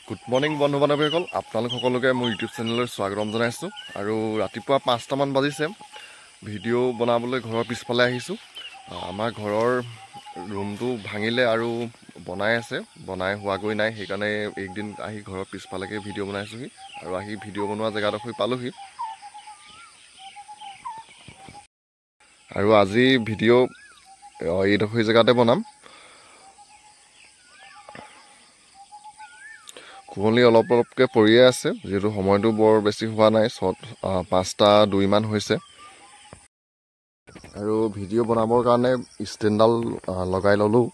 Good morning বন্ধু বান্ধৱীসকল, আপোনালোক সকলোকে মোৰ ইউটিউব চেনেললৈ স্বাগতম জনাইছোঁ। আৰু ৰাতিপুৱা 5টামান বাজিছে, ভিডিঅ' বনাবলৈ ঘৰৰ পিছফালে আহিছোঁ। আমাৰ ঘৰৰ ৰুমটো ভাঙিলে আৰু বনাই হোৱাগৈ নাই, সেইকাৰণে একদিন আহি ঘৰৰ পিছফালেকে ভিডিঅ' বনাইছোঁহি। আৰু আহি ভিডিঅ' বনোৱা জেগাডোখৰ পালোঁহি। আৰু আজি ভিডিঅ' এইডোখৰ জেগাতে বনাম। কুঁৱলী অলপ অলপকৈ পৰিয়ে আছে, যিহেতু সময়টো বৰ বেছি হোৱা নাই, 5:02 হৈছে। আৰু ভিডিঅ' বনাবৰ কাৰণে ষ্টেণ্ডডাল লগাই ল'লোঁ।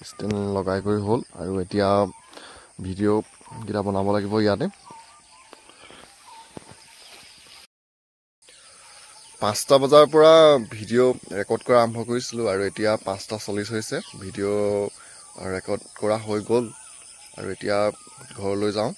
ষ্টেণ্ড লগাই কৰি হ'ল, আৰু এতিয়া ভিডিঅ'কেইটা বনাব লাগিব ইয়াতে। 5টা বজাৰ পৰা ভিডিঅ' ৰেকৰ্ড কৰা আৰম্ভ কৰিছিলোঁ, আৰু এতিয়া 5:40 হৈছে। ভিডিঅ' ৰেকৰ্ড কৰা হৈ গ'ল, আৰু এতিয়া ঘৰলৈ যাওঁ।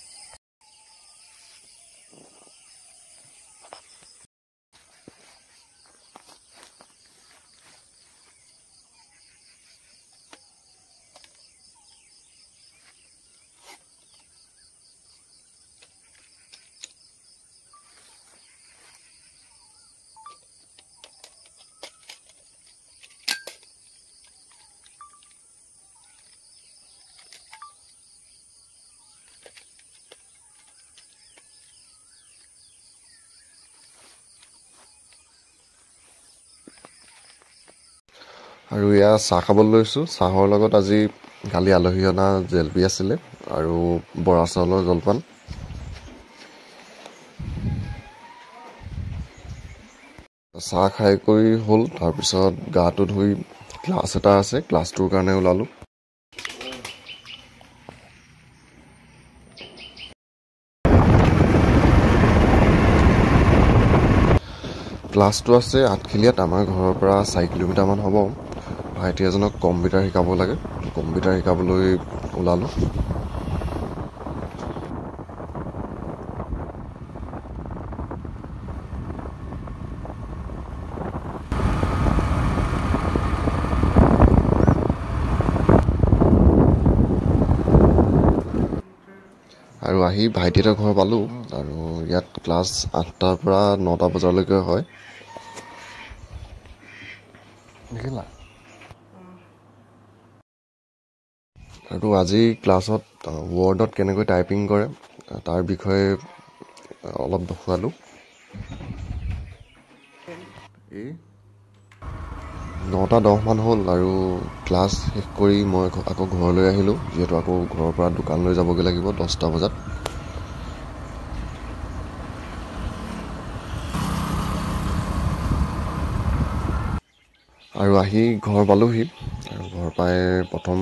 আৰু এয়া চাহ খাবলৈ লৈছোঁ। চাহৰ লগত আজি কালি আলহী অনা জেলেপি আছিলে, আৰু বৰা চাউলৰ জলপান। চাহ খাই কৰি হ'ল, তাৰপিছত গাটো ধুই ক্লাছ এটা আছে, ক্লাছটোৰ কাৰণে ওলালোঁ। ক্লাছটো আছে আঠখেলীয়াত, আমাৰ ঘৰৰ পৰা 4 কিলোমিটাৰমান হ'ব। ভাইটি এজনক কম্পিউটাৰ শিকাব লাগে, কম্পিউটাৰ শিকাবলৈ ওলালোঁ। আৰু আহি ভাইটিহঁতৰ ঘৰ পালোঁ, আৰু ইয়াত ক্লাছ 8টাৰ পৰা 9টা বজালৈকে হয়। দেখিলা? আৰু আজি ক্লাছত ৱৰ্ডত কেনেকৈ টাইপিং কৰে তাৰ বিষয়ে অলপ দেখুৱালোঁ। 9:10 হ'ল, আৰু ক্লাছ শেষ কৰি মই আকৌ ঘৰলৈ আহিলোঁ, যিহেতু আকৌ ঘৰৰ পৰা দোকানলৈ যাবগৈ লাগিব 10টা বজাত। আৰু আহি ঘৰ পালোঁহি, আৰু ঘৰ পাই প্ৰথম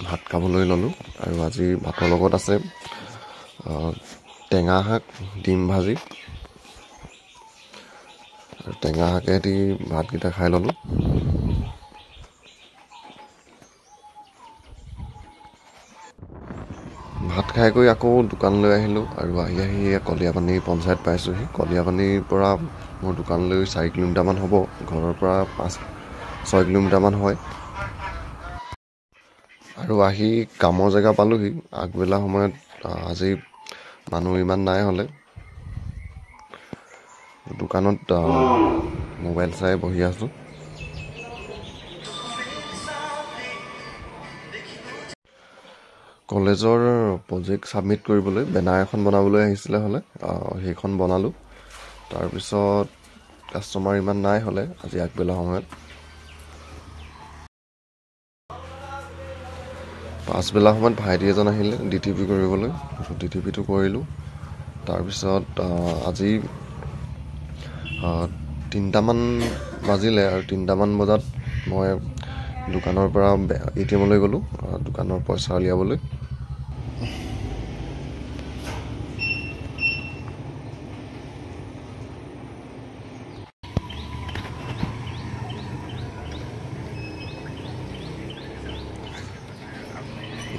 ভাত খাবলৈ ল'লোঁ। আৰু আজি ভাতৰ লগত আছে টেঙা শাক, ডিম ভাজি, আৰু টেঙা শাকেদি ভাতকেইটা খাই ল'লোঁ। ভাত খাই কৰি আকৌ দোকানলৈ আহিলোঁ, আৰু আহি কলীয়াপানী পঞ্চায়ত পাইছোঁহি। কলীয়াপানীৰ পৰা মোৰ দোকানলৈ 4 কিলোমিটাৰমান হ'ব, ঘৰৰ পৰা 5-6 কিলোমিটাৰমান হয়। আৰু আহি কামৰ জেগা পালোঁহি। আগবেলা সময়ত আজি মানুহ ইমান নাই হ'লে, দোকানত মোবাইল চাই বহি আছোঁ। কলেজৰ প্ৰজেক্ট ছাবমিট কৰিবলৈ বেনাৰ এখন বনাবলৈ আহিছিলে হ'লে, সেইখন বনালোঁ। তাৰপিছত কাষ্টমাৰ ইমান নাই হ'লে আজি আগবেলা সময়ত। পাছবেলা সময়ত ভাইটি এজন আহিলে DTP কৰিবলৈ, DTPটো কৰিলোঁ। তাৰপিছত আজি 3টামান বাজিলে, আৰু 3টামান বজাত মই দোকানৰ পৰা ATM-লৈ গ'লোঁ, দোকানৰ পইচা উলিয়াবলৈ।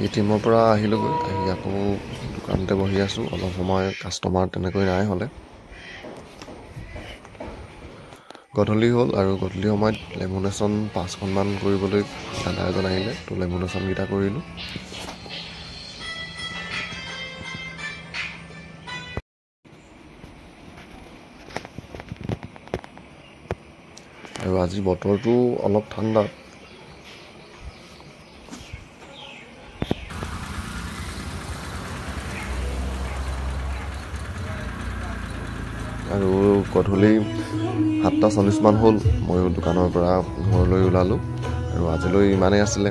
ATM-ৰ পৰা আহিলোঁগৈ, আহি আকৌ দোকানতে বহি আছোঁ। অলপ সময় কাষ্টমাৰ তেনেকৈ নাই হ'লে। গধূলি হ'ল, আৰু গধূলি সময়ত লেমিনেশ্যন 5খনমান কৰিবলৈ দাদা এজন আহিলে, ত' লেমিনেশ্যনকেইটা কৰিলোঁ। আৰু আজি বতৰটো অলপ ঠাণ্ডা। আৰু গধূলি 7:40 মান হ'ল, ময়ো দোকানৰ পৰা ঘৰলৈ ওলালোঁ। আৰু আজিলৈ ইমানেই আছিলে।